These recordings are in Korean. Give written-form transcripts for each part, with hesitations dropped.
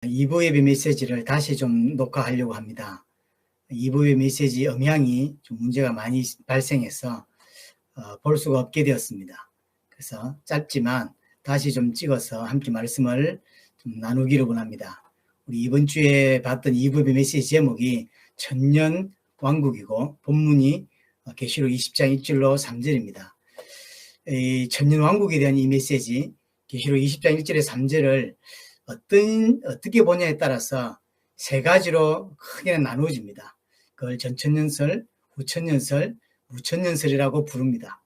2부 예배 메시지를 다시 좀 녹화하려고 합니다. 2부 예배 메시지 음향이 좀 문제가 많이 발생해서 볼 수가 없게 되었습니다. 그래서 짧지만 다시 좀 찍어서 함께 말씀을 좀 나누기를 원합니다. 우리 이번 주에 봤던 2부 예배 메시지 제목이 천년 왕국이고 본문이 계시록 20장 1절로 3절입니다. 이 천년 왕국에 대한 이 메시지 계시록 20장 1절에 3절을 어떻게 보냐에 따라서 세 가지로 크게 나누어집니다. 그걸 전천년설, 후천년설, 무천년설이라고 부릅니다.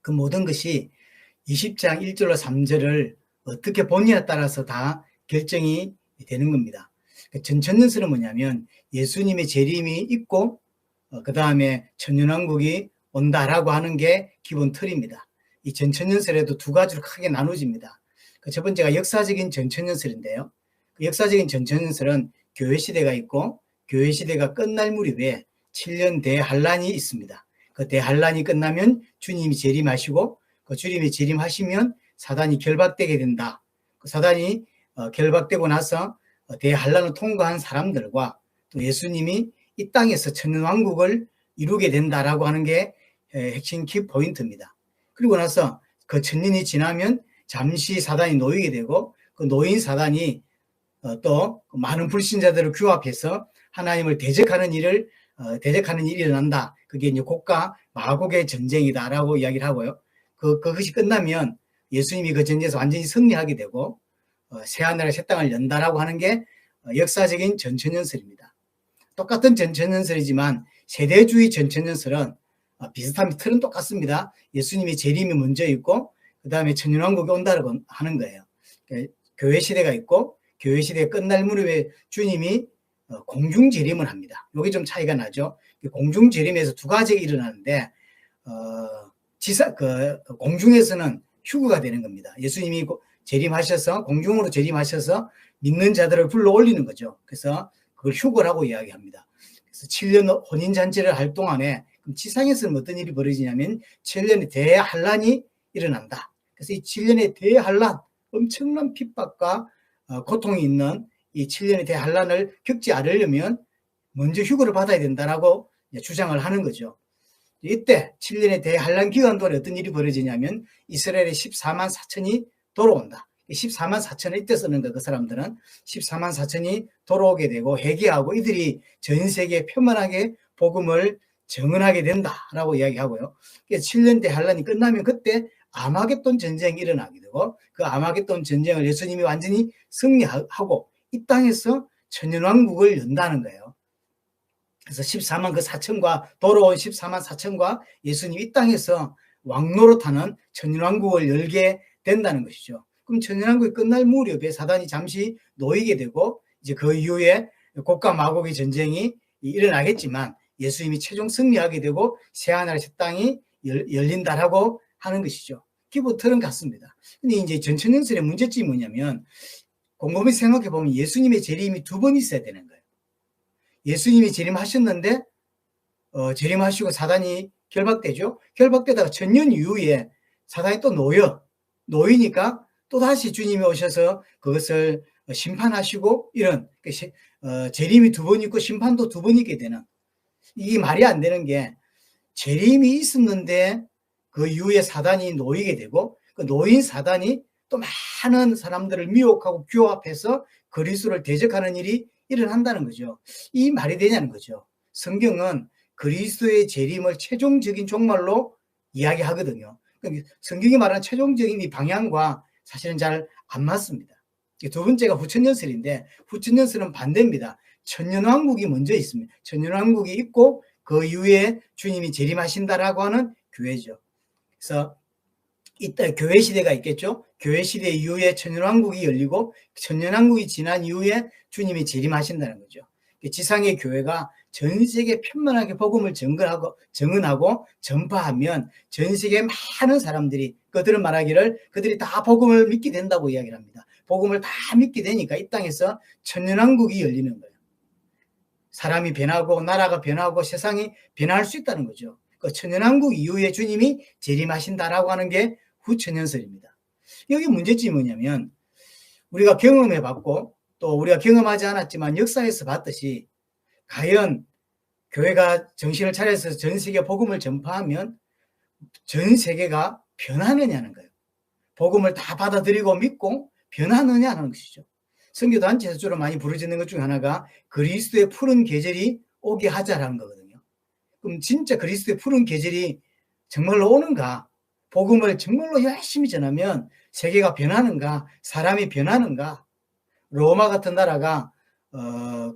그 모든 것이 20장 1절로 3절을 어떻게 보냐에 따라서 다 결정이 되는 겁니다. 전천년설은 뭐냐면 예수님의 재림이 있고 그 다음에 천년왕국이 온다라고 하는 게 기본 틀입니다. 이 전천년설에도 두 가지로 크게 나누어집니다. 첫 번째가 역사적인 전천년설인데요. 그 역사적인 전천년설은 교회시대가 있고 교회시대가 끝날 무렵에 7년 대환란이 있습니다. 그 대환란이 끝나면 주님이 재림하시고 그 주님이 재림하시면 사단이 결박되게 된다. 그 사단이 결박되고 나서 대환란을 통과한 사람들과 또 예수님이 이 땅에서 천년왕국을 이루게 된다라고 하는 게 핵심 키포인트입니다. 그리고 나서 그 천년이 지나면 잠시 사단이 놓이게 되고 그 놓인 사단이 또 많은 불신자들을 규합해서 하나님을 대적하는 일이 일어난다. 그게 이제 곡과 마곡의 전쟁이다라고 이야기를 하고요. 그것이 끝나면 예수님이 그 전쟁에서 완전히 승리하게 되고 새하늘과 새 땅을 연다라고 하는 게 역사적인 전천년설입니다. 똑같은 전천년설이지만 세대주의 전천년설은 비슷한 틀은 똑같습니다. 예수님이 재림이 먼저 있고 그 다음에 천년왕국이 온다고 하는 거예요. 교회 시대가 있고 교회 시대가 끝날 무렵에 주님이 공중 재림을 합니다. 여기 좀 차이가 나죠. 공중 재림에서 두 가지가 일어나는데 공중에서는 휴거가 되는 겁니다. 예수님이 재림하셔서 공중으로 재림하셔서 믿는 자들을 불러 올리는 거죠. 그래서 그걸 휴거라고 이야기합니다. 그래서 7년 혼인잔치를 할 동안에 그럼 지상에서는 어떤 일이 벌어지냐면 7년의 대환란이 일어난다. 그래서 이 7년의 대환란, 엄청난 핍박과 고통이 있는 이 7년의 대환란을 겪지 않으려면 먼저 휴거를 받아야 된다라고 주장을 하는 거죠. 이때 7년의 대환란 기간 동안에 어떤 일이 벌어지냐면 이스라엘의 14만 4천이 돌아온다. 14만 4천을 이때 쓰는 거, 그 사람들은 14만 4천이 돌아오게 되고 회개하고 이들이 전 세계에 편만하게 복음을 정언하게 된다라고 이야기하고요. 7년 대환란이 끝나면 그때 아마겟돈 전쟁이 일어나게 되고 그 아마겟돈 전쟁을 예수님이 완전히 승리하고 이 땅에서 천년왕국을 연다는 거예요. 그래서 14만 그 4천과 돌아온 14만 4천과 예수님이 이 땅에서 왕노릇하는 천년왕국을 열게 된다는 것이죠. 그럼 천년왕국이 끝날 무렵에 사단이 잠시 놓이게 되고 이제 그 이후에 곡과 마곡의 전쟁이 일어나겠지만 예수님이 최종 승리하게 되고 새하늘과 새 땅이 열린다라고 하는 것이죠. 기본 틀은 같습니다. 근데 이제 전천년설의 문제점이 뭐냐면 곰곰이 생각해 보면 예수님의 재림이 두 번 있어야 되는 거예요. 예수님이 재림하셨는데 재림하시고 사단이 결박되죠. 결박되다가 천년 이후에 사단이 또 놓이니까 또 다시 주님이 오셔서 그것을 심판하시고 이런 재림이 두 번 있고 심판도 두 번 있게 되는, 이게 말이 안 되는 게 재림이 있었는데 그 이후에 사단이 놓이게 되고 그 놓인 사단이 또 많은 사람들을 미혹하고 규합해서 그리스도를 대적하는 일이 일어난다는 거죠. 이 말이 되냐는 거죠. 성경은 그리스도의 재림을 최종적인 종말로 이야기하거든요. 성경이 말하는 최종적인 이 방향과 사실은 잘 안 맞습니다. 두 번째가 후천년설인데 후천년설은 반대입니다. 천년왕국이 먼저 있습니다. 천년왕국이 있고 그 이후에 주님이 재림하신다라고 하는 교회죠. 그래서 이때 교회 시대가 있겠죠. 교회 시대 이후에 천년왕국이 열리고 천년왕국이 지난 이후에 주님이 재림하신다는 거죠. 지상의 교회가 전 세계 편만하게 복음을 정언하고 전파하면 전 세계 많은 사람들이 그들은 말하기를 그들이 다 복음을 믿게 된다고 이야기를 합니다. 복음을 다 믿게 되니까 이 땅에서 천년왕국이 열리는 거예요. 사람이 변하고 나라가 변하고 세상이 변할 수 있다는 거죠. 그 천년왕국 이후에 주님이 재림하신다라고 하는 게 후천년설입니다. 여기 문제점이 뭐냐면 우리가 경험해봤고 또 우리가 경험하지 않았지만 역사에서 봤듯이 과연 교회가 정신을 차려서 전 세계 복음을 전파하면 전 세계가 변하느냐는 거예요. 복음을 다 받아들이고 믿고 변하느냐는 것이죠. 선교단체에서 주로 많이 부르짖는 것 중에 하나가 그리스도의 푸른 계절이 오게 하자라는 거거든요. 그럼 진짜 그리스도의 푸른 계절이 정말로 오는가? 복음을 정말로 열심히 전하면 세계가 변하는가? 사람이 변하는가? 로마 같은 나라가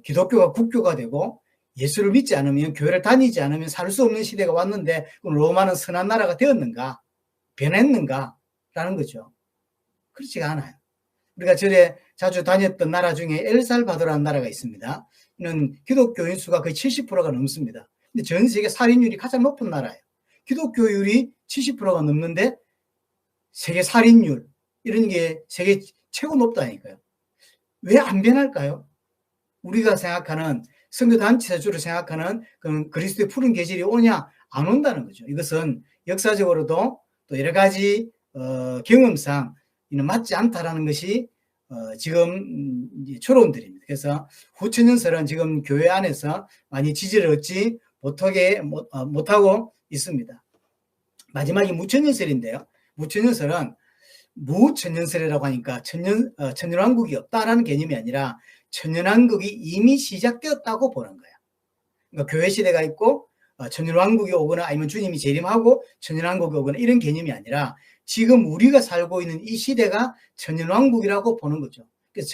기독교가 국교가 되고 예수를 믿지 않으면, 교회를 다니지 않으면 살 수 없는 시대가 왔는데 그럼 로마는 선한 나라가 되었는가? 변했는가? 라는 거죠. 그렇지가 않아요. 우리가 전에 자주 다녔던 나라 중에 엘살바도라는 나라가 있습니다. 이는 기독교인 수가 거의 70%가 넘습니다. 근데 전 세계 살인율이 가장 높은 나라예요. 기독교율이 70%가 넘는데 세계 살인율 이런 게 세계 최고 높다니까요. 왜 안 변할까요? 우리가 생각하는 선교단체에서 주로 생각하는 그런 그리스도의 푸른 계절이 오냐 안 온다는 거죠. 이것은 역사적으로도 또 여러 가지 경험상 이는 맞지 않다라는 것이 지금 추론들입니다. 그래서 후천연설은 지금 교회 안에서 많이 지지를 얻지 못하고 있습니다. 마지막이 무천연설인데요. 무천연설은 무천연설이라고 하니까 천년왕국이 없다라는 개념이 아니라 천년왕국이 이미 시작되었다고 보는 거예요. 그러니까 교회 시대가 있고 천년왕국이 오거나 아니면 주님이 재림하고 천년왕국이 오거나 이런 개념이 아니라 지금 우리가 살고 있는 이 시대가 천년왕국이라고 보는 거죠. 그래서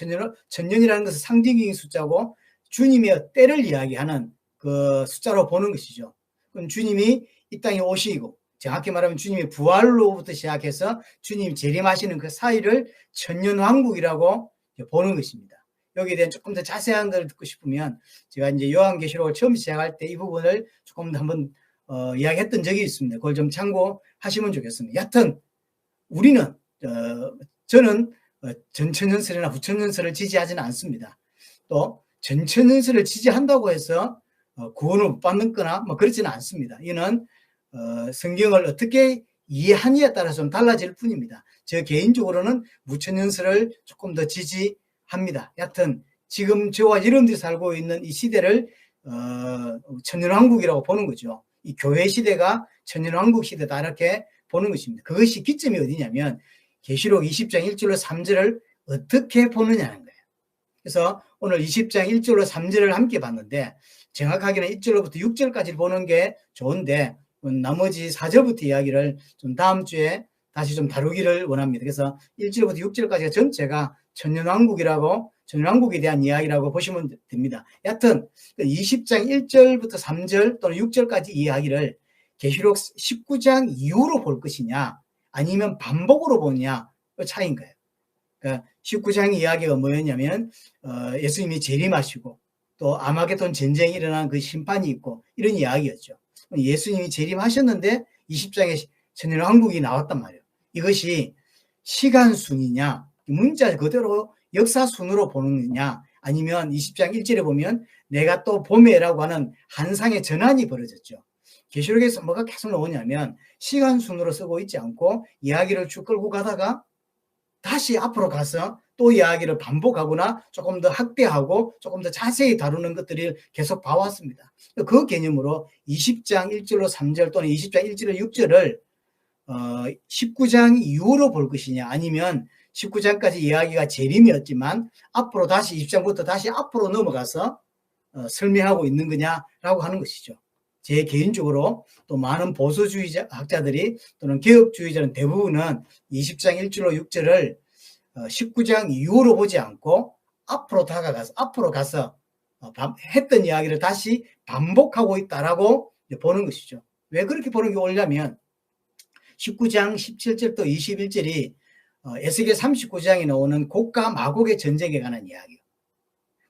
천년이라는 것은 상징적인 숫자고 주님의 때를 이야기하는 그 숫자로 보는 것이죠. 그럼 주님이 이 땅에 오시고 정확히 말하면 주님의 부활로부터 시작해서 주님이 재림하시는 그 사이를 천년왕국이라고 보는 것입니다. 여기에 대한 조금 더 자세한 걸 듣고 싶으면 제가 이제 요한계시록을 처음 시작할 때 이 부분을 조금 더 한번 이야기했던 적이 있습니다. 그걸 좀 참고하시면 좋겠습니다. 여하튼 우리는 저는 전천연설이나 후천연설을 지지하지는 않습니다. 또 전천연설을 지지한다고 해서 구원을 못 받는 거나 뭐 그렇지는 않습니다. 이는 성경을 어떻게 이해하느냐에 따라서 좀 달라질 뿐입니다. 저 개인적으로는 무천연설을 조금 더 지지합니다. 여하튼 지금 저와 여러분들이 살고 있는 이 시대를 천년왕국이라고 보는 거죠. 이 교회 시대가 천년왕국 시대다 이렇게 보는 것입니다. 그것이 기점이 어디냐면 계시록 20장 1절로 3절을 어떻게 보느냐는 거예요. 그래서 오늘 20장 1절로 3절을 함께 봤는데 정확하게는 1절로부터 6절까지 보는 게 좋은데 나머지 4절부터 이야기를 좀 다음 주에 다시 좀 다루기를 원합니다. 그래서 1절부터 6절까지가 전체가 천년왕국에 대한 이야기라고 보시면 됩니다. 여하튼 20장 1절부터 3절 또는 6절까지 이야기를 계시록 19장 이후로 볼 것이냐 아니면 반복으로 보느냐 그 차이인 거예요. 그러니까 19장 이야기가 뭐였냐면 예수님이 재림하시고 또 아마겟돈 전쟁이 일어난 그 심판이 있고 이런 이야기였죠. 예수님이 재림하셨는데 20장에 천년왕국이 나왔단 말이에요. 이것이 시간순이냐 문자 그대로 역사순으로 보느냐 아니면 20장 1절에 보면 내가 또 봄에라고 하는 한상의 전환이 벌어졌죠. 계시록에서 뭐가 계속 나오냐면 시간순으로 쓰고 있지 않고 이야기를 쭉 끌고 가다가 다시 앞으로 가서 또 이야기를 반복하거나 조금 더 확대하고 조금 더 자세히 다루는 것들을 계속 봐왔습니다. 그 개념으로 20장 1절로 3절 또는 20장 1절로 6절을 19장 이후로 볼 것이냐 아니면 19장까지 이야기가 재림이었지만 앞으로 다시 20장부터 다시 앞으로 넘어가서 설명하고 있는 거냐라고 하는 것이죠. 제 개인적으로 또 많은 보수주의자 학자들이 또는 개혁주의자는 대부분은 20장 1절로 6절을 19장 이후로 보지 않고 앞으로 다가가서 앞으로 가서 했던 이야기를 다시 반복하고 있다라고 보는 것이죠. 왜 그렇게 보는 게 옳냐면 19장 17절부터 21절이 에스겔 39장에 나오는 곡과 마곡의 전쟁에 관한 이야기예요.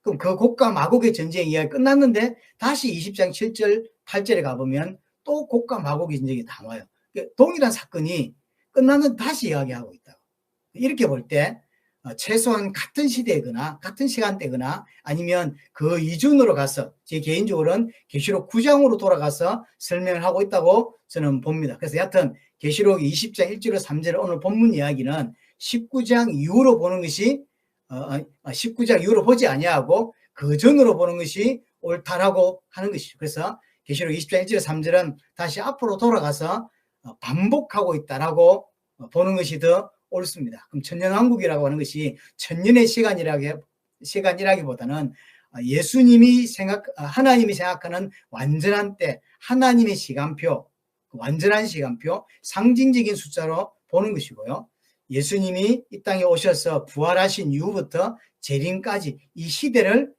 그럼 그 곡과 마곡의 전쟁 이야기 끝났는데 다시 20장 7절 8절에 가보면 또 곡과 마곡의 전쟁이 나와요. 동일한 사건이 끝났는데 다시 이야기하고 있다. 이렇게 볼 때 최소한 같은 시대거나 같은 시간대거나 아니면 그 이전으로 가서 제 개인적으로는 계시록 9장으로 돌아가서 설명을 하고 있다고 저는 봅니다. 그래서 여하튼 계시록 20장 1절로 3절 오늘 본문 이야기는 19장 이후로 보는 것이 19장 이후로 보지 아니하고 그 전으로 보는 것이 옳다라고 하는 것이죠. 그래서 계시록 20장 1절 3절은 다시 앞으로 돌아가서 반복하고 있다라고 보는 것이 더 옳습니다. 그럼 천년왕국이라고 하는 것이 천년의 시간이라기보다는 하나님이 생각하는 완전한 때, 하나님의 시간표, 완전한 시간표, 상징적인 숫자로 보는 것이고요. 예수님이 이 땅에 오셔서 부활하신 이후부터 재림까지 이 시대를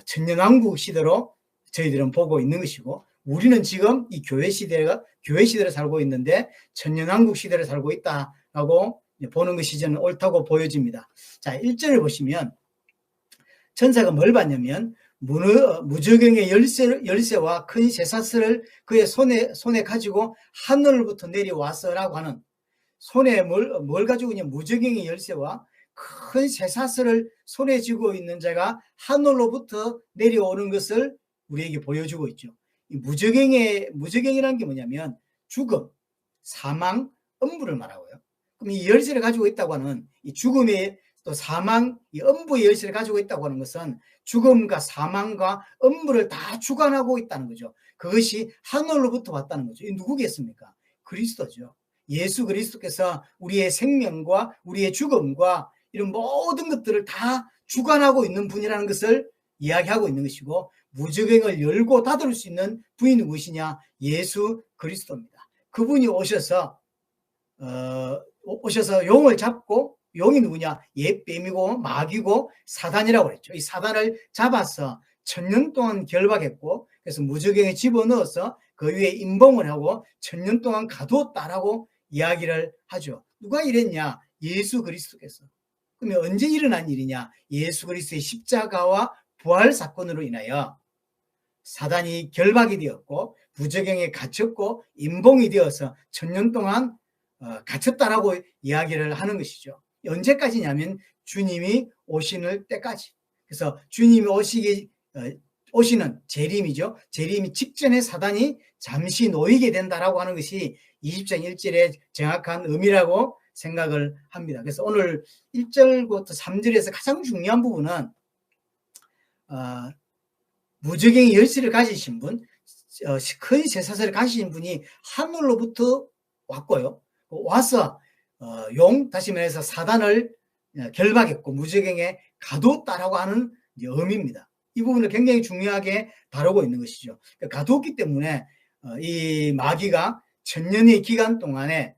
천년왕국 시대로 저희들은 보고 있는 것이고, 우리는 지금 이 교회 시대를 살고 있는데 천년왕국 시대를 살고 있다라고 보는 것이 저는 옳다고 보여집니다. 자, 1절을 보시면 천사가 뭘 봤냐면 무저경의 열쇠와 큰 쇠사슬을 그의 손에 가지고 하늘로부터 내려왔어라고 하는, 손에 뭘 가지고 있냐, 무저경의 열쇠와 큰 쇠사슬을 손에 쥐고 있는 자가 하늘로부터 내려오는 것을 우리에게 보여주고 있죠. 이 무저경이라는 게 뭐냐면 죽음, 사망, 음부를 말하고요. 그럼 이 열쇠를 가지고 있다고 하는 이 죽음의 또 사망, 이 음부의 열쇠를 가지고 있다고 하는 것은 죽음과 사망과 음부를 다 주관하고 있다는 거죠. 그것이 하늘로부터 왔다는 거죠. 이 누구겠습니까? 그리스도죠. 예수 그리스도께서 우리의 생명과 우리의 죽음과 이런 모든 것들을 다 주관하고 있는 분이라는 것을 이야기하고 있는 것이고, 무저경을 열고 닫을 수 있는 분이 누구시냐? 예수 그리스도입니다. 그분이 오셔서 용을 잡고, 용이 누구냐? 옛뱀이고 마귀고 사단이라고 그랬죠. 이 사단을 잡아서 천년 동안 결박했고, 그래서 무저경에 집어넣어서 그 위에 임봉을 하고 천년 동안 가두었다라고 이야기를 하죠. 누가 이랬냐? 예수 그리스도께서. 그러면 언제 일어난 일이냐? 예수 그리스도의 십자가와 부활 사건으로 인하여 사단이 결박이 되었고 무저경에 갇혔고 임봉이 되어서 천년 동안 갇혔다라고 이야기를 하는 것이죠. 언제까지냐면 주님이 오시는 때까지. 그래서 주님이 오시는 재림이죠. 재림이 직전에 사단이 잠시 놓이게 된다라고 하는 것이 20장 1절의 정확한 의미라고 생각을 합니다. 그래서 오늘 1절부터 3절에서 가장 중요한 부분은 무저경의 열쇠를 가지신 분, 큰 쇠사슬을 가지신 분이 하늘로부터 왔고요. 와서 다시 말해서 사단을 결박했고 무저경에 가두었다라고 하는 의미입니다. 이 부분을 굉장히 중요하게 다루고 있는 것이죠. 가두었기 때문에 이 마귀가 천년의 기간 동안에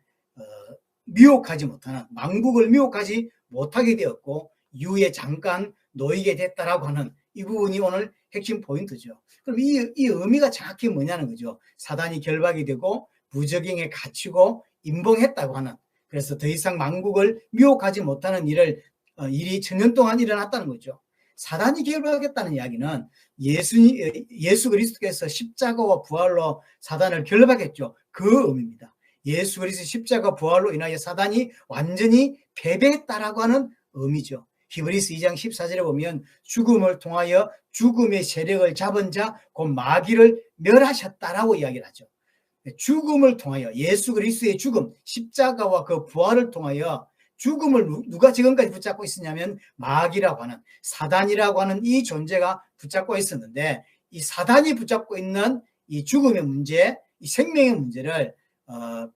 미혹하지 못하는, 망국을 미혹하지 못하게 되었고 이후에 잠깐 놓이게 됐다라고 하는 이 부분이 오늘 핵심 포인트죠. 그럼 이 의미가 정확히 뭐냐는 거죠. 사단이 결박이 되고 무저경에 갇히고 임봉했다고 하는, 그래서 더 이상 망국을 미혹하지 못하는 일이 천년 동안 일어났다는 거죠. 사단이 결박했다는 이야기는 예수 그리스도께서 십자가와 부활로 사단을 결박했죠. 그 의미입니다. 예수 그리스도의 십자가 부활로 인하여 사단이 완전히 패배했다라고 하는 의미죠. 히브리서 2장 14절에 보면 죽음을 통하여 죽음의 세력을 잡은 자 곧 마귀를 멸하셨다라고 이야기를 하죠. 죽음을 통하여 예수 그리스도의 죽음, 십자가와 그 부활을 통하여 죽음을 누가 지금까지 붙잡고 있었냐면 마귀라고 하는, 사단이라고 하는 이 존재가 붙잡고 있었는데, 이 사단이 붙잡고 있는 이 죽음의 문제, 이 생명의 문제를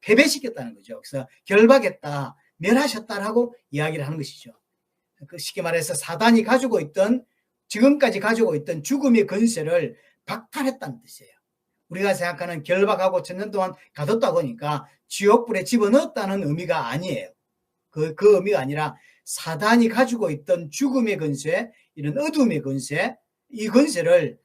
패배시켰다는 거죠. 그래서 결박했다, 멸하셨다라고 이야기를 하는 것이죠. 쉽게 말해서 사단이 가지고 있던, 지금까지 가지고 있던 죽음의 권세를 박탈했다는 뜻이에요. 우리가 생각하는 결박하고 천년 동안 가뒀다 보니까 지옥불에 집어넣었다는 의미가 아니에요. 그 의미가 아니라 사단이 가지고 있던 죽음의 권세, 이런 어둠의 권세, 이 권세를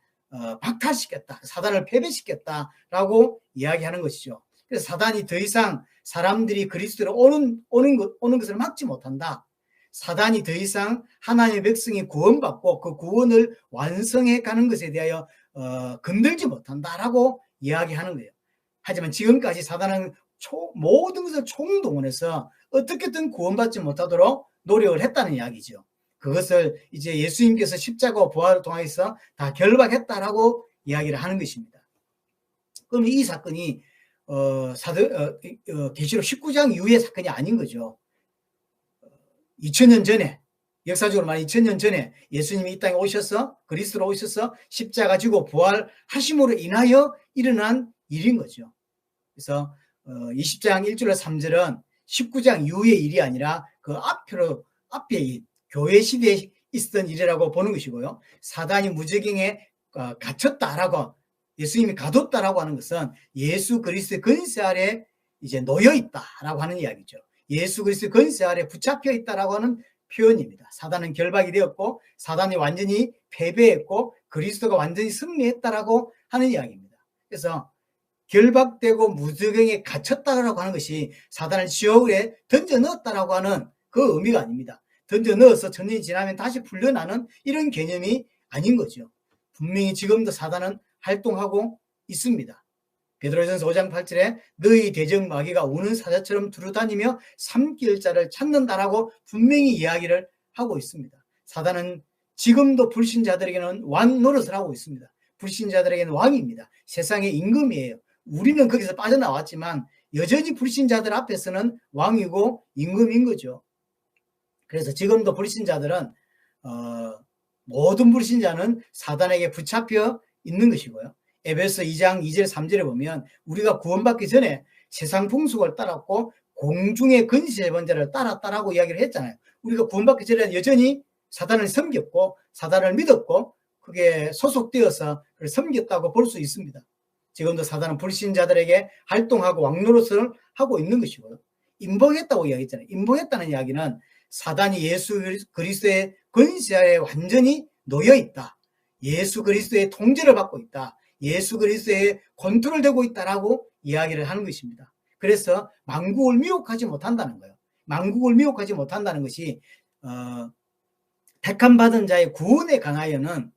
박탈시켰다, 사단을 패배시켰다라고 이야기하는 것이죠. 그래서 사단이 더 이상 사람들이 그리스도로 오는 것을 막지 못한다. 사단이 더 이상 하나님의 백성이 구원받고 그 구원을 완성해 가는 것에 대하여 건들지 못한다라고 이야기하는 거예요. 하지만 지금까지 사단은 모든 것을 총동원해서 어떻게든 구원받지 못하도록 노력을 했다는 이야기죠. 그것을 이제 예수님께서 십자가와 부활을 통해서 다 결박했다라고 이야기를 하는 것입니다. 그럼 이 사건이 계시록 19장 이후의 사건이 아닌 거죠. 2000년 전에 역사적으로 말 2000년 전에 예수님이 이 땅에 오셔서 그리스도로 오셔서 십자가 지고 부활하심으로 인하여 일어난 일인 거죠. 그래서 20장 1절로 3절은 19장 이후의 일이 아니라 그 앞에 교회 시대에 있었던 일이라고 보는 것이고요. 사단이 무저갱에 갇혔다라고 예수님이 가뒀다라고 하는 것은 예수 그리스도의 권세 아래 이제 놓여 있다라고 하는 이야기죠. 예수 그리스도의 권세 아래 붙잡혀 있다라고 하는 표현입니다. 사단은 결박이 되었고 사단이 완전히 패배했고 그리스도가 완전히 승리했다라고 하는 이야기입니다. 그래서 결박되고 무저갱에 갇혔다라고 하는 것이 사단을 지옥에 던져 넣었다라고 하는 그 의미가 아닙니다. 던져 넣어서 천년이 지나면 다시 풀려나는 이런 개념이 아닌 거죠. 분명히 지금도 사단은 활동하고 있습니다. 베드로전서 5장 8절에 너희 대적 마귀가 우는 사자처럼 두루다니며 삼킬 자를 찾는다라고 분명히 이야기를 하고 있습니다. 사단은 지금도 불신자들에게는 왕 노릇을 하고 있습니다. 불신자들에게는 왕입니다. 세상의 임금이에요. 우리는 거기서 빠져나왔지만 여전히 불신자들 앞에서는 왕이고 임금인 거죠. 그래서 지금도 불신자들은 모든 불신자는 사단에게 붙잡혀 있는 것이고요. 에베소 2장 2절 3절에 보면 우리가 구원받기 전에 세상 풍속을 따랐고 공중의 권세 번자를 따랐다라고 이야기를 했잖아요. 우리가 구원받기 전에 여전히 사단을 섬겼고 사단을 믿었고 그게 소속되어서 섬겼다고 볼 수 있습니다. 지금도 사단은 불신자들에게 활동하고 왕노릇을 하고 있는 것이고요. 인봉했다고 이야기했잖아요. 인봉했다는 이야기는 사단이 예수 그리스도의 권세에 완전히 놓여 있다. 예수 그리스도의 통제를 받고 있다. 예수 그리스도의 컨트롤되고 있다라고 이야기를 하는 것입니다. 그래서 만국을 미혹하지 못한다는 거예요. 만국을 미혹하지 못한다는 것이 택함받은 자의 구원에 관하여는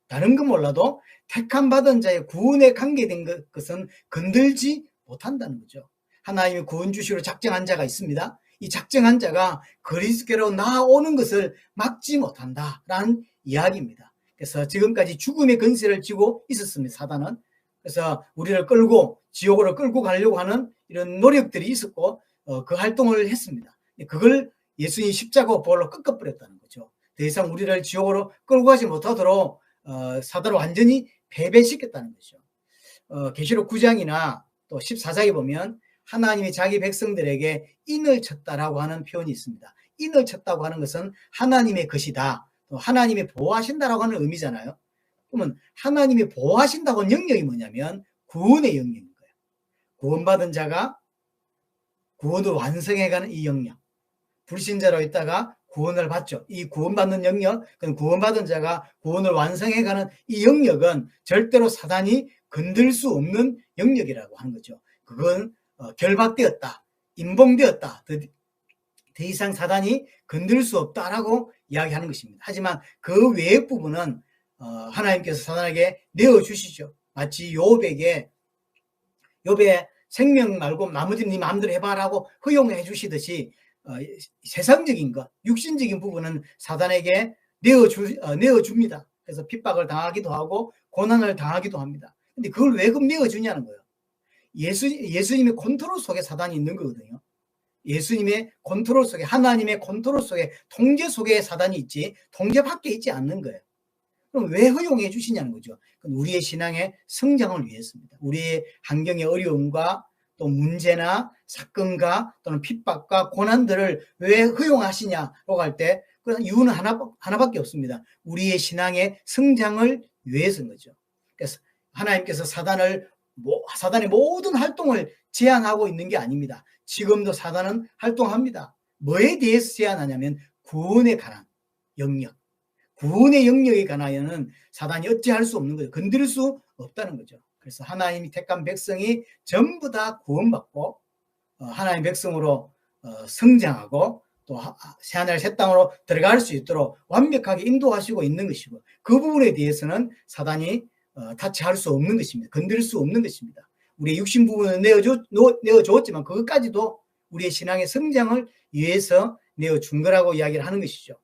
다른 건 몰라도 택함받은 자의 구원에 관계된 것은 건들지 못한다는 거죠. 하나님이 구원 주시로 작정한 자가 있습니다. 이 작정한 자가 그리스도께로 나아오는 것을 막지 못한다라는 이야기입니다. 그래서 지금까지 죽음의 권세를 쥐고 있었습니다. 사단은. 그래서 우리를 끌고 지옥으로 끌고 가려고 하는 이런 노력들이 있었고 그 활동을 했습니다. 그걸 예수님이 십자가 보혈로 꺾어버렸다는 거죠. 더 이상 우리를 지옥으로 끌고 가지 못하도록 사단을 완전히 패배시켰다는 거죠. 계시록 9장이나 또 14장에 보면 하나님이 자기 백성들에게 인을 쳤다라고 하는 표현이 있습니다. 인을 쳤다고 하는 것은 하나님의 것이다. 또 하나님이 보호하신다라고 하는 의미잖아요. 그러면 하나님이 보호하신다고 하는 영역이 뭐냐면 구원의 영역인 거예요. 구원받은 자가 구원을 완성해가는 이 영역. 불신자로 있다가 구원을 받죠. 이 구원받는 영역, 구원받은 자가 구원을 완성해가는 이 영역은 절대로 사단이 건들 수 없는 영역이라고 하는 거죠. 그건 결박되었다, 임봉되었다, 더 이상 사단이 건들 수 없다라고 이야기하는 것입니다. 하지만 그 외의 부분은 하나님께서 사단에게 내어주시죠. 마치 욥의 생명 말고 나머지는 네 마음대로 해봐라고 허용해 주시듯이 세상적인 것, 육신적인 부분은 사단에게 내어줍니다. 그래서 핍박을 당하기도 하고 고난을 당하기도 합니다. 근데 그걸 왜 그럼 내어주냐는 거예요. 예수님의 컨트롤 속에 사단이 있는 거거든요. 예수님의 컨트롤 속에, 하나님의 컨트롤 속에, 통제 속에 사단이 있지 통제 밖에 있지 않는 거예요. 그럼 왜 허용해 주시냐는 거죠. 우리의 신앙의 성장을 위해서입니다. 우리의 환경의 어려움과 또 문제나 사건과 또는 핍박과 고난들을 왜 허용하시냐라고 할 때 그 이유는 하나밖에 없습니다. 우리의 신앙의 성장을 위해서인 거죠. 그래서 하나님께서 사단의 모든 활동을 제한하고 있는 게 아닙니다. 지금도 사단은 활동합니다. 뭐에 대해서 제한하냐면 구원에 관한 영역. 구원의 영역에 관하여는 사단이 어찌할 수 없는 거죠. 건드릴 수 없다는 거죠. 그래서 하나님이 택한 백성이 전부 다 구원받고 하나님의 백성으로 성장하고 또 새하늘 새 땅으로 들어갈 수 있도록 완벽하게 인도하시고 있는 것이고 그 부분에 대해서는 사단이 타치할 수 없는 것입니다. 건드릴 수 없는 것입니다. 우리의 육신 부분은 내어주었지만 그것까지도 우리의 신앙의 성장을 위해서 내어준 거라고 이야기를 하는 것이죠.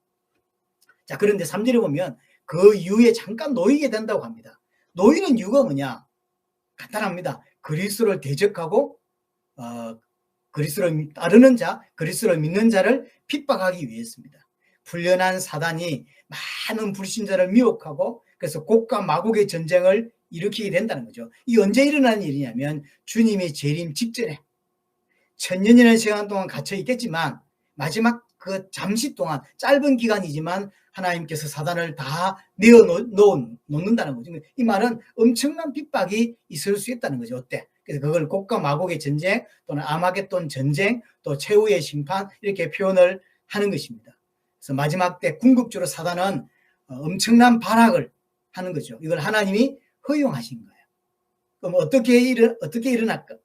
자, 그런데 3절에 보면 그 이후에 잠깐 놓이게 된다고 합니다. 놓이는 이유가 뭐냐? 간단합니다. 그리스도를 대적하고 그리스도를 따르는 자, 그리스도를 믿는 자를 핍박하기 위해서입니다. 풀려난 사단이 많은 불신자를 미혹하고 그래서 곡과 마곡의 전쟁을 일으키게 된다는 거죠. 이 언제 일어나는 일이냐면 주님의 재림 직전에 천년이라는 시간 동안 갇혀 있겠지만 마지막 그 잠시 동안 짧은 기간이지만 하나님께서 사단을 다 놓는다는 거죠. 이 말은 엄청난 핍박이 있을 수 있다는 거죠. 어때? 그래서 그걸 곡과 마곡의 전쟁 또는 아마겟돈 전쟁 또 최후의 심판 이렇게 표현을 하는 것입니다. 그래서 마지막 때 궁극적으로 사단은 엄청난 발악을 하는 거죠. 이걸 하나님이 허용하신 거예요. 그럼 어떻게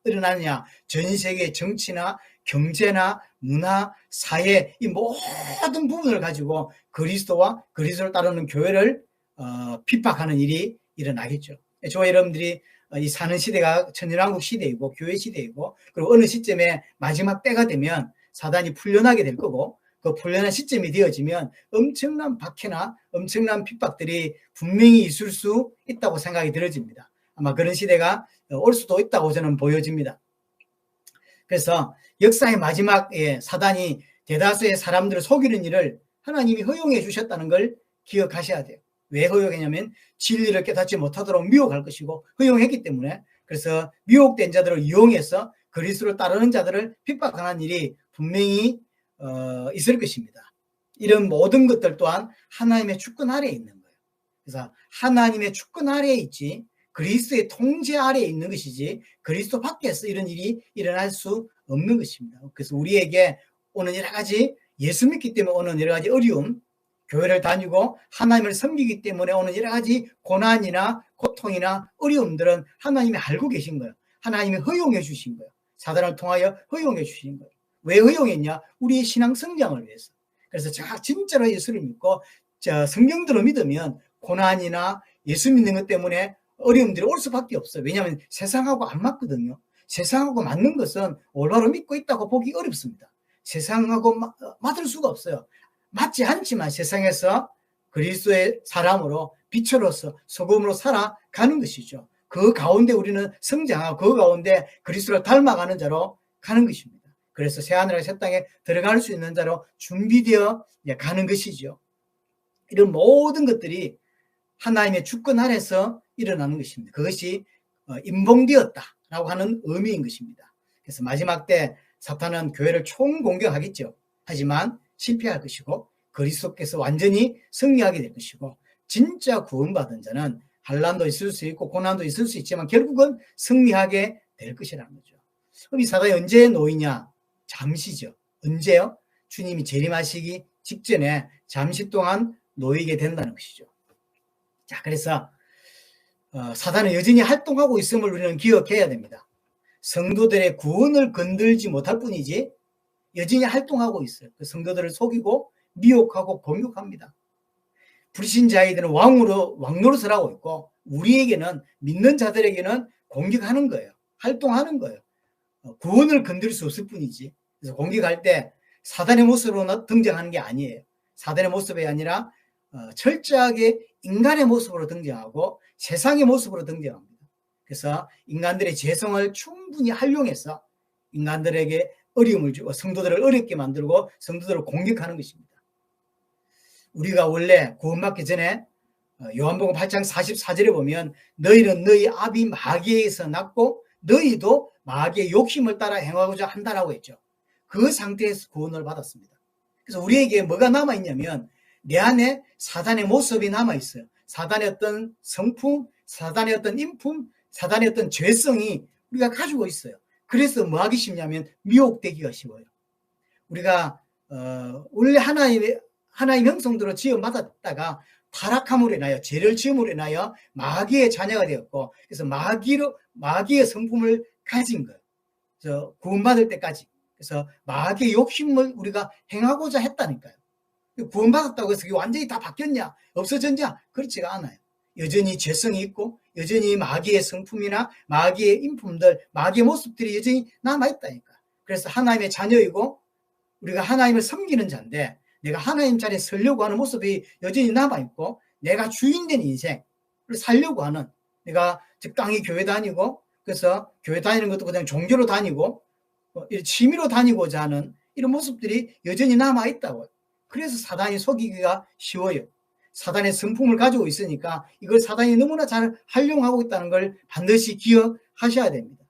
일어나느냐? 전 세계 정치나 경제나 문화, 사회 이 모든 부분을 가지고 그리스도와 그리스도를 따르는 교회를 핍박하는 일이 일어나겠죠. 저와 여러분들이 이 사는 시대가 천년왕국 시대이고 교회 시대이고 그리고 어느 시점에 마지막 때가 되면 사단이 풀려나게 될 거고 그 풀려난 시점이 되어지면 엄청난 박해나 엄청난 핍박들이 분명히 있을 수 있다고 생각이 들어집니다. 아마 그런 시대가 올 수도 있다고 저는 보여집니다. 그래서 역사의 마지막에 사단이 대다수의 사람들을 속이는 일을 하나님이 허용해 주셨다는 걸 기억하셔야 돼요. 왜 허용했냐면 진리를 깨닫지 못하도록 미혹할 것이고 허용했기 때문에 그래서 미혹된 자들을 이용해서 그리스도를 따르는 자들을 핍박하는 일이 분명히 있을 것입니다. 이런 모든 것들 또한 하나님의 주권 아래에 있는 거예요. 그래서 하나님의 주권 아래에 있지 그리스도의 통제 아래에 있는 것이지 그리스도 밖에서 이런 일이 일어날 수 없는 것입니다. 그래서 우리에게 오는 여러 가지 예수 믿기 때문에 오는 여러 가지 어려움, 교회를 다니고 하나님을 섬기기 때문에 오는 여러 가지 고난이나 고통이나 어려움들은 하나님이 알고 계신 거예요. 하나님이 허용해 주신 거예요. 사단을 통하여 허용해 주신 거예요. 왜 허용했냐? 우리의 신앙 성장을 위해서. 그래서 진짜로 예수를 믿고 성경대로 믿으면 고난이나 예수 믿는 것 때문에 어려움들이 올 수밖에 없어요. 왜냐하면 세상하고 안 맞거든요. 세상하고 맞는 것은 올바로 믿고 있다고 보기 어렵습니다. 세상하고 맞을 수가 없어요. 맞지 않지만 세상에서 그리스도의 사람으로 빛으로서 소금으로 살아가는 것이죠. 그 가운데 우리는 성장하고 그 가운데 그리스도를 닮아가는 자로 가는 것입니다. 그래서 새하늘과 새 땅에 들어갈 수 있는 자로 준비되어 가는 것이죠. 이런 모든 것들이 하나님의 주권 아래서 일어나는 것입니다. 그것이 인봉되었다라고 하는 의미인 것입니다. 그래서 마지막 때 사탄은 교회를 총공격하겠죠. 하지만 실패할 것이고 그리스도께서 완전히 승리하게 될 것이고 진짜 구원받은 자는 환난도 있을 수 있고 고난도 있을 수 있지만 결국은 승리하게 될 것이라는 거죠. 그럼 이 사단이 언제 놓이냐? 잠시죠. 언제요? 주님이 재림하시기 직전에 잠시 동안 놓이게 된다는 것이죠. 자, 그래서 사단은 여전히 활동하고 있음을 우리는 기억해야 됩니다. 성도들의 구원을 건들지 못할 뿐이지 여전히 활동하고 있어요. 그 성도들을 속이고 미혹하고 공격합니다. 불신자이들은 왕노릇을 하고 있고 우리에게는 믿는 자들에게는 공격하는 거예요. 활동하는 거예요. 구원을 건들 수 없을 뿐이지. 그래서 공격할 때 사단의 모습으로 등장하는 게 아니에요. 사단의 모습이 아니라 철저하게 인간의 모습으로 등장하고 세상의 모습으로 등장합니다. 그래서 인간들의 재성을 충분히 활용해서 인간들에게 어려움을 주고 성도들을 어렵게 만들고 성도들을 공격하는 것입니다. 우리가 원래 구원받기 전에 요한복음 8장 44절에 보면 너희는 너희 아비 마귀에서 났고 너희도 마귀의 욕심을 따라 행하고자 한다라고 했죠. 그 상태에서 구원을 받았습니다. 그래서 우리에게 뭐가 남아있냐면 내 안에 사단의 모습이 남아있어요. 사단의 어떤 성품, 사단의 어떤 인품, 사단의 어떤 죄성이 우리가 가지고 있어요. 그래서 뭐 하기 쉽냐면 미혹되기가 쉬워요. 우리가 원래 하나님 형성대로 지어받았다가 타락함으로 인하여 죄를 지음으로 인하여 마귀의 자녀가 되었고 그래서 마귀의 성품을 가진 거예요. 그래서 구원받을 때까지. 그래서 마귀의 욕심을 우리가 행하고자 했다니까요. 구원받았다고 해서 완전히 다 바뀌었냐? 없어졌냐? 그렇지가 않아요. 여전히 죄성이 있고 여전히 마귀의 성품이나 마귀의 인품들, 마귀의 모습들이 여전히 남아있다니까. 그래서 하나님의 자녀이고 우리가 하나님을 섬기는 자인데 내가 하나님 자리에 서려고 하는 모습이 여전히 남아있고 내가 주인된 인생을 살려고 하는 내가 적당히 교회 다니고 그래서 교회 다니는 것도 그냥 종교로 다니고 취미로 다니고자 하는 이런 모습들이 여전히 남아있다고요. 그래서 사단이 속이기가 쉬워요. 사단의 성품을 가지고 있으니까 이걸 사단이 너무나 잘 활용하고 있다는 걸 반드시 기억하셔야 됩니다.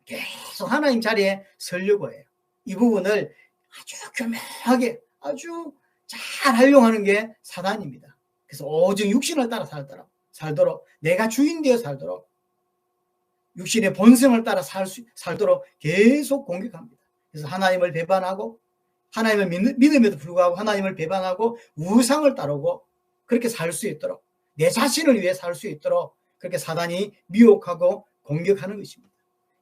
계속 하나님 자리에 서려고 해요. 이 부분을 아주 교묘하게 아주 잘 활용하는 게 사단입니다. 그래서 오직 육신을 따라 살도록 내가 주인 되어 살도록 육신의 본성을 따라 살도록 계속 공격합니다. 그래서 하나님을 배반하고 하나님을 믿음에도 불구하고 하나님을 배반하고 우상을 따르고 그렇게 살 수 있도록 내 자신을 위해 살 수 있도록 그렇게 사단이 미혹하고 공격하는 것입니다.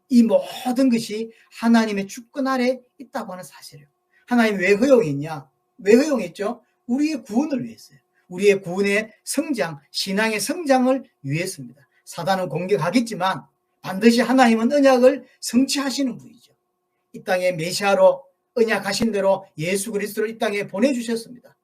이 모든 것이 하나님의 주권 아래 있다고 하는 사실이에요. 하나님 왜 허용했냐? 왜 허용했죠? 우리의 구원을 위해서요. 우리의 구원의 성장, 신앙의 성장을 위해서입니다. 사단은 공격하겠지만 반드시 하나님은 언약을 성취하시는 분이죠. 이 땅에 메시아로 언약하신 대로 예수 그리스도를 이 땅에 보내주셨습니다.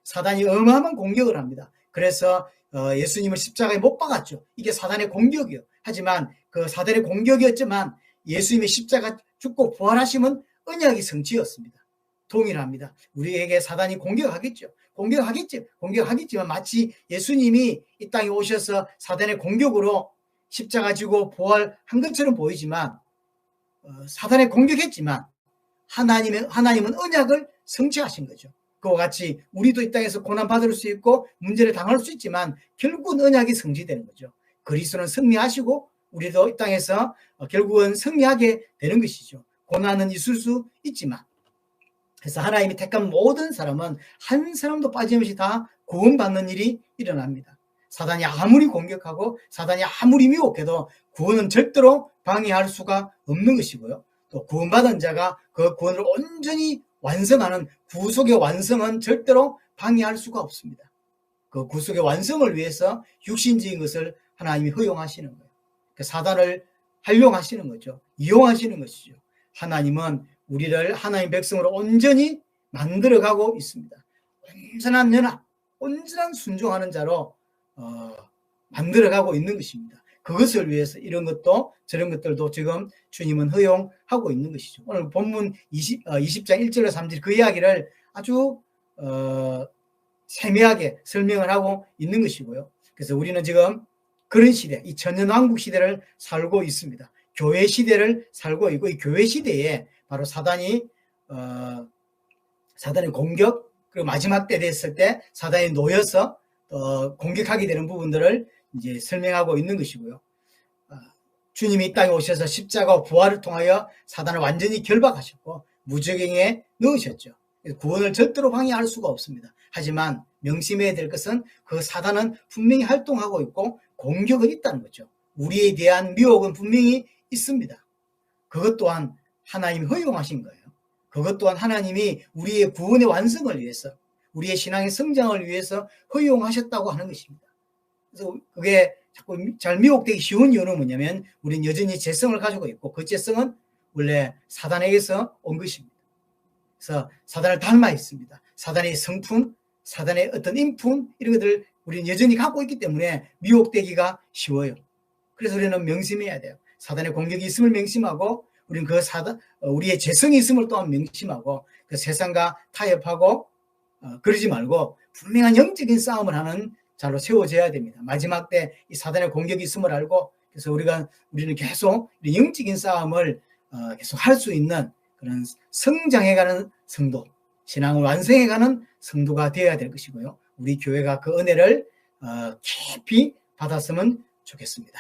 사단이 어마어마한 공격을 합니다. 그래서 예수님을 십자가에 못 박았죠. 이게 사단의 공격이요. 하지만 그 사단의 공격이었지만 예수님의 십자가 죽고 부활하심은 언약이 성취였습니다. 동일합니다. 우리에게 사단이 공격하겠죠. 공격하겠지만 마치 예수님이 이 땅에 오셔서 사단의 공격으로 십자가 지고 부활한 것처럼 보이지만 사단의 공격했지만 하나님은 언약을 성취하신 거죠. 그와 같이 우리도 이 땅에서 고난받을 수 있고 문제를 당할 수 있지만 결국은 언약이 성취되는 거죠. 그리스도는 승리하시고 우리도 이 땅에서 결국은 승리하게 되는 것이죠. 고난은 있을 수 있지만 그래서 하나님이 택한 모든 사람은 한 사람도 빠짐없이 다 구원받는 일이 일어납니다. 사단이 아무리 공격하고 사단이 아무리 미혹해도 구원은 절대로 방해할 수가 없는 것이고요. 또 구원받은 자가 그 구원을 온전히 완성하는 구속의 완성은 절대로 방해할 수가 없습니다. 그 구속의 완성을 위해서 육신적인 것을 하나님이 허용하시는 거예요. 그 사단을 활용하시는 거죠. 이용하시는 것이죠. 하나님은 우리를 하나님 백성으로 온전히 만들어가고 있습니다. 온전한 연합, 온전한 순종하는 자로 만들어가고 있는 것입니다. 그것을 위해서 이런 것도 저런 것들도 지금 주님은 허용하고 있는 것이죠. 오늘 본문 20장 1절로 3절 그 이야기를 아주 세밀하게 설명을 하고 있는 것이고요. 그래서 우리는 지금 그런 시대, 이 천년왕국 시대를 살고 있습니다. 교회 시대를 살고 있고 이 교회 시대에 바로 사단의 공격 그리고 마지막 때 됐을 때 사단이 놓여서 공격하게 되는 부분들을 이제 설명하고 있는 것이고요. 주님이 이 땅에 오셔서 십자가와 부활을 통하여 사단을 완전히 결박하셨고 무저갱에 넣으셨죠. 구원을 절대로 방해할 수가 없습니다. 하지만 명심해야 될 것은 그 사단은 분명히 활동하고 있고 공격은 있다는 거죠. 우리에 대한 미혹은 분명히 있습니다. 그것 또한 하나님이 허용하신 거예요. 그것 또한 하나님이 우리의 구원의 완성을 위해서 우리의 신앙의 성장을 위해서 허용하셨다고 하는 것입니다. 그래서 그게 자꾸 잘 미혹되기 쉬운 이유는 뭐냐면 우리는 여전히 죄성을 가지고 있고 그 죄성은 원래 사단에게서 온 것입니다. 그래서 사단을 닮아 있습니다. 사단의 성품, 사단의 어떤 인품 이런 것들을 우리는 여전히 갖고 있기 때문에 미혹되기가 쉬워요. 그래서 우리는 명심해야 돼요. 사단의 공격이 있음을 명심하고 우리는 우리의 죄성이 있음을 또한 명심하고 그 세상과 타협하고 그러지 말고 분명한 영적인 싸움을 하는 자로 세워져야 됩니다. 마지막 때 이 사단의 공격이 있음을 알고 그래서 우리는 계속 영적인 싸움을 계속 할 수 있는 그런 성장해가는 성도, 신앙을 완성해가는 성도가 되어야 될 것이고요. 우리 교회가 그 은혜를 깊이 받았으면 좋겠습니다.